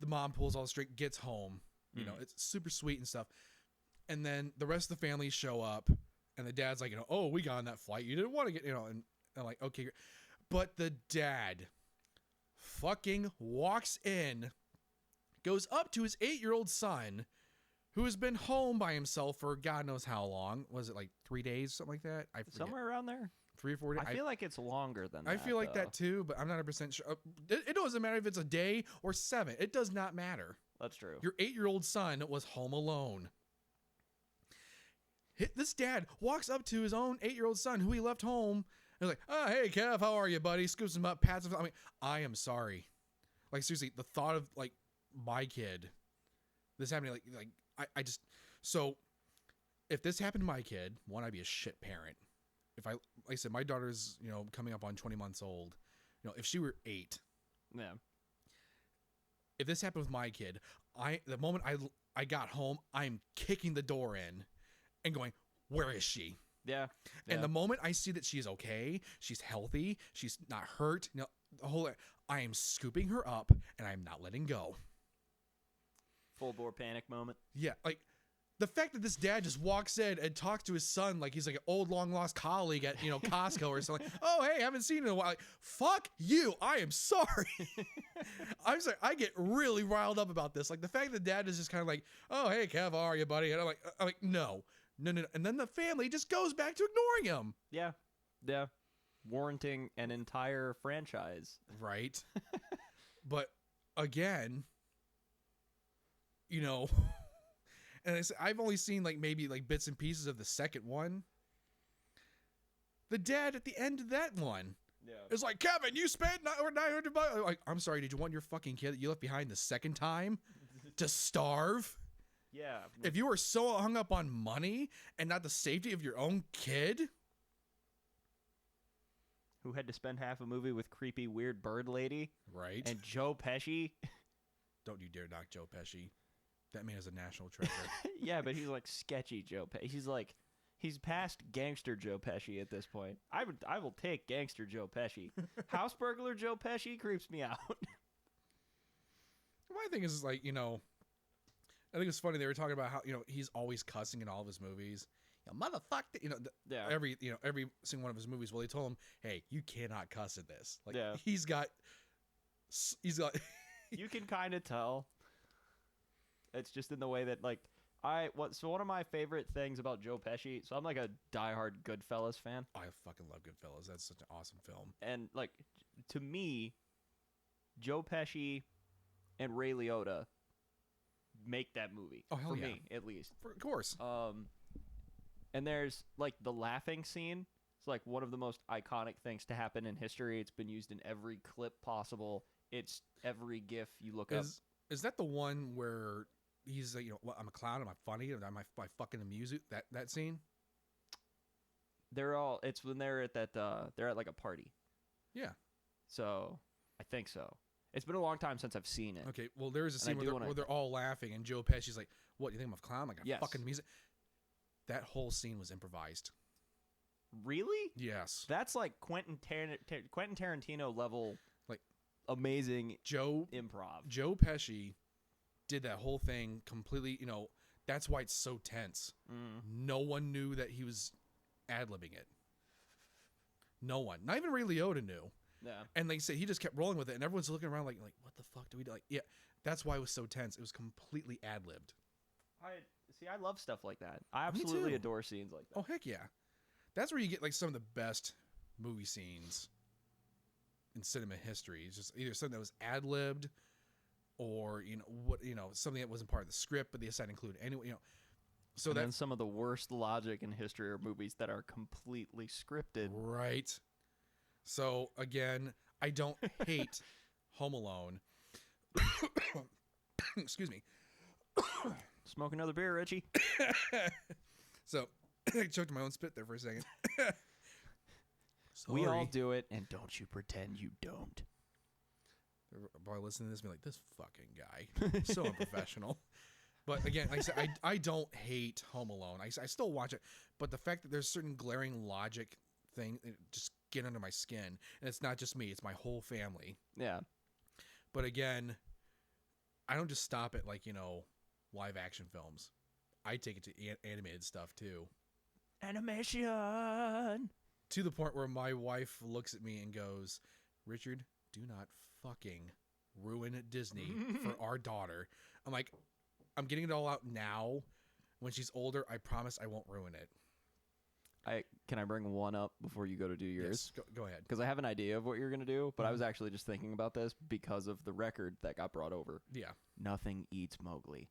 the mom pulls all the straight, gets home. You know, it's super sweet and stuff. And then the rest of the family show up, and the dad's like, oh, we got on that flight. You didn't want to get, and I'm like, okay. But the dad fucking walks in, goes up to his 8-year-old son, who has been home by himself for God knows how long. Was it like 3 days, something like that? I forget. Somewhere around there. 3 or 4 days. I feel like it's longer than that. I feel like that too, but I'm not 100% sure. It doesn't matter if it's a day or 7. It does not matter. That's true. Your 8-year-old son was home alone. This dad walks up to his own 8-year-old son, who he left home, and like, oh, hey, Kev, how are you, buddy? Scoops him up, pats him. I mean, I am sorry. Like, seriously, the thought of, like, my kid, this happening, I just, so, if this happened to my kid, one, I'd be a shit parent. If like I said, my daughter's, coming up on 20 months old. If she were 8. Yeah. If this happened with my kid, the moment I got home, I'm kicking the door in and going, where is she? Yeah. And the moment I see that she's okay, she's healthy, she's not hurt, I am scooping her up and I'm not letting go. Full bore panic moment. Yeah, like the fact that this dad just walks in and talks to his son like he's like an old long lost colleague at Costco or something. Oh, hey, haven't seen you in a while. Like, fuck you. I am sorry. I'm sorry. I get really riled up about this. Like the fact that dad is just kind of like, oh, hey, Kev, how are you, buddy? And I'm like, no. And then the family just goes back to ignoring him. Yeah. Yeah. Warranting an entire franchise. Right. But again, and I've only seen maybe bits and pieces of the second one. The dad at the end of that one is like, Kevin, you spent $900. Like, I'm sorry, did you want your fucking kid that you left behind the second time to starve? Yeah. If you were so hung up on money and not the safety of your own kid, who had to spend half a movie with creepy weird bird lady, right? And Joe Pesci. Don't you dare knock Joe Pesci. That man is a national treasure. Yeah, but he's like sketchy Joe Pesci. He's past gangster Joe Pesci at this point. I will take gangster Joe Pesci. House burglar Joe Pesci creeps me out. My thing is I think it's funny they were talking about how he's always cussing in all of his movies. Motherfucker, every single one of his movies. Well, they told him, hey, you cannot cuss in this. Like he's got. You can kind of tell. It's just in the way that so one of my favorite things about Joe Pesci, so I'm like a diehard Goodfellas fan. I fucking love Goodfellas. That's such an awesome film. And to me, Joe Pesci and Ray Liotta make that movie. Oh, hell for yeah. me, at least. Of course. And there's the laughing scene. It's one of the most iconic things to happen in history. It's been used in every clip possible. It's every GIF you look up. Is that the one where he's like, I'm a clown, am I funny? Am I fucking amuse you? That scene? It's when they're at they're at a party. Yeah. So, I think so. It's been a long time since I've seen it. Okay, well, there's a scene where they're all laughing, and Joe Pesci's like, what, do you think I'm a clown? Like, I fucking amuse it. That whole scene was improvised. Really? Yes. That's Quentin Tarantino level, amazing improv. Joe Pesci did that whole thing completely, that's why it's so tense. No one knew that he was ad-libbing it. No one. Not even Ray Liotta knew. Yeah. And they say he just kept rolling with it, and everyone's looking around like what the fuck do we do? Yeah, that's why it was so tense. It was completely ad-libbed. I love stuff like that. I absolutely adore scenes like that. Oh, heck yeah. That's where you get some of the best movie scenes in cinema history. It's just either something that was ad-libbed or something that wasn't part of the script but they decided to include anyway, so then some of the worst logic in history are movies that are completely scripted. Right. So again, I don't hate Home Alone. Excuse me. Smoke another beer, Richie. So I choked my own spit there for a second. We all do it, and don't you pretend you don't. Boy, listening to this, be like, this fucking guy, so unprofessional. But again, like I said, I don't hate Home Alone. I still watch it, but the fact that there's certain glaring logic thing just get under my skin, and it's not just me; it's my whole family. Yeah. But again, I don't just stop at like, live action films. I take it to animated stuff too. Animation. To the point where my wife looks at me and goes, "Richard, do not fucking ruin Disney for our daughter." I'm like, I'm getting it all out now. When she's older, I promise I won't ruin it. Can I bring one up before you go to do yours? Yes, go ahead. Because I have an idea of what you're going to do, but I was actually just thinking about this because of the record that got brought over. Yeah. Nothing eats Mowgli.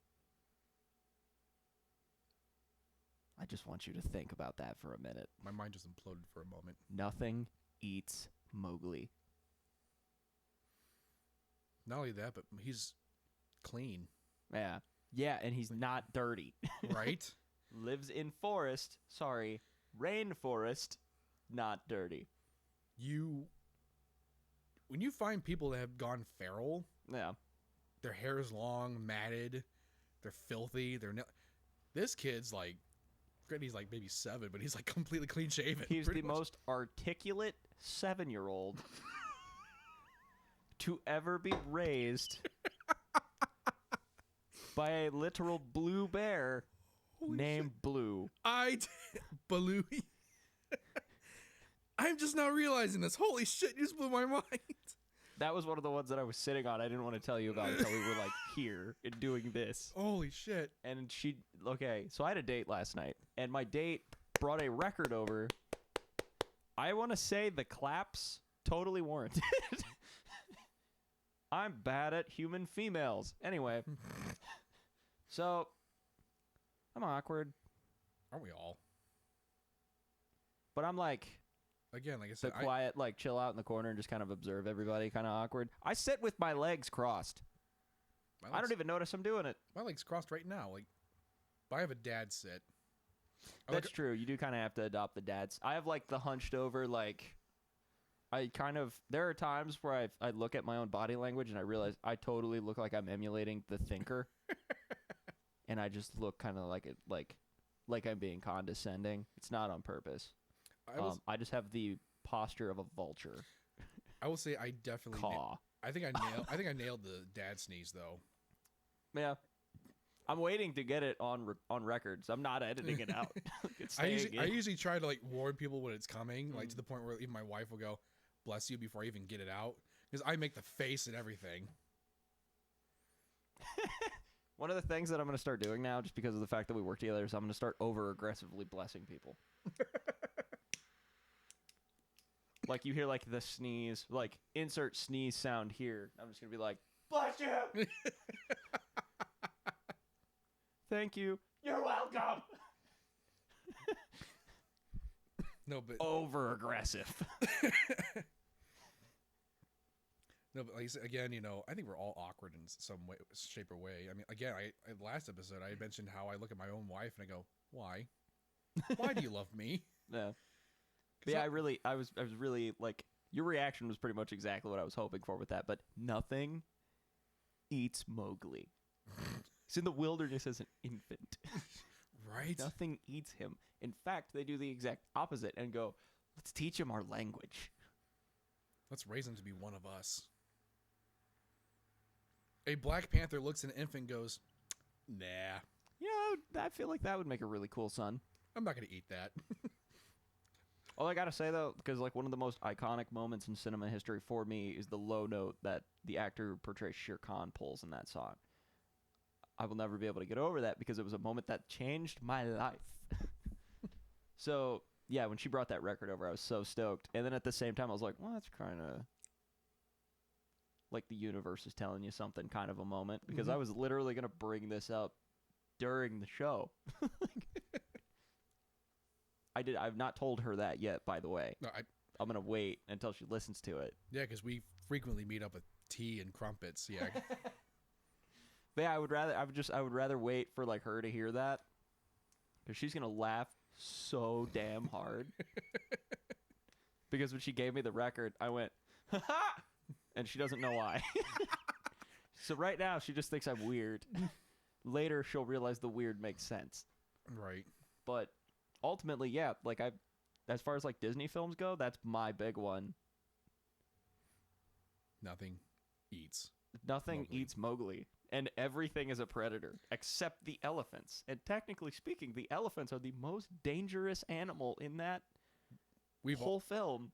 I just want you to think about that for a minute. My mind just imploded for a moment. Nothing eats Mowgli. Not only that, but he's clean. Yeah. Yeah, and he's not dirty. Right? Lives in forest. Sorry. Rainforest. Not dirty. When you find people that have gone feral, Yeah. their hair is long, matted, they're filthy, this kid's like, granted he's like maybe 7, but he's like completely clean shaven. He's the most articulate 7-year-old to ever be raised by a literal blue bear named Blue. Baloo. I'm just now realizing this. Holy shit, you just blew my mind. That was one of the ones that I was sitting on. I didn't want to tell you about until we were like here and doing this. Holy shit. And so I had a date last night, and my date brought a record over. I want to say the claps totally warranted. I'm bad at human females. Anyway, so I'm awkward. Aren't we all? But I'm like, again, like I the said, quiet, like chill out in the corner and just kind of observe everybody, kind of awkward. I sit with my legs crossed. I don't even notice I'm doing it. My legs crossed right now. Like, but I have a dad sit. That's true. You do kind of have to adopt the dads. I have like the hunched over, like, there are times where I look at my own body language and I realize I totally look like I'm emulating the thinker. And I just look kind of like I'm being condescending. It's not on purpose. I just have the posture of a vulture. I will say I definitely caw. I think I nailed the dad sneeze though. Yeah. I'm waiting to get it on records. I'm not editing it out. I usually try to like warn people when it's coming, like to the point where even my wife will go, "Bless you," before I even get it out, because I make the face and everything. One of the things that I'm going to start doing now, just because of the fact that we work together, is I'm going to start over-aggressively blessing people. Like, you hear, like, the sneeze, like, insert sneeze sound here. I'm just going to be like, "Bless you!" "Thank you." "You're welcome." No, but over-aggressive. No, but like I said, again, I think we're all awkward in some way, shape, or way. I mean, again, last episode I mentioned how I look at my own wife and I go, "Why? Why do you love me?" Yeah. But yeah, I was really like, your reaction was pretty much exactly what I was hoping for with that. But nothing eats Mowgli. He's in the wilderness as an infant. Right? Nothing eats him. In fact, they do the exact opposite and go, "Let's teach him our language. Let's raise him to be one of us." A Black Panther looks at an infant and goes, "Nah. Yeah, I feel like that would make a really cool son." I'm not going to eat that." All I got to say, though, because like one of the most iconic moments in cinema history for me is the low note that the actor who portrays Shere Khan pulls in that song. I will never be able to get over that because it was a moment that changed my life. So, yeah, when she brought that record over, I was so stoked. And then at the same time, I was like, well, that's kind of like the universe is telling you something kind of a moment, because I was literally going to bring this up during the show. I've not told her that yet, by the way. No, I'm going to wait until she listens to it. Yeah, because we frequently meet up with tea and crumpets. Yeah. But yeah, I would rather wait for like her to hear that, because she's going to laugh so damn hard. Because when she gave me the record, I went, "Ha ha!" And she doesn't know why. So right now, she just thinks I'm weird. Later, she'll realize the weird makes sense. Right. But ultimately, yeah, like as far as like Disney films go, that's my big one. Nothing eats nothing Mowgli. eats Mowgli, and everything is a predator except the elephants. And technically speaking, the elephants are the most dangerous animal in that We've whole film.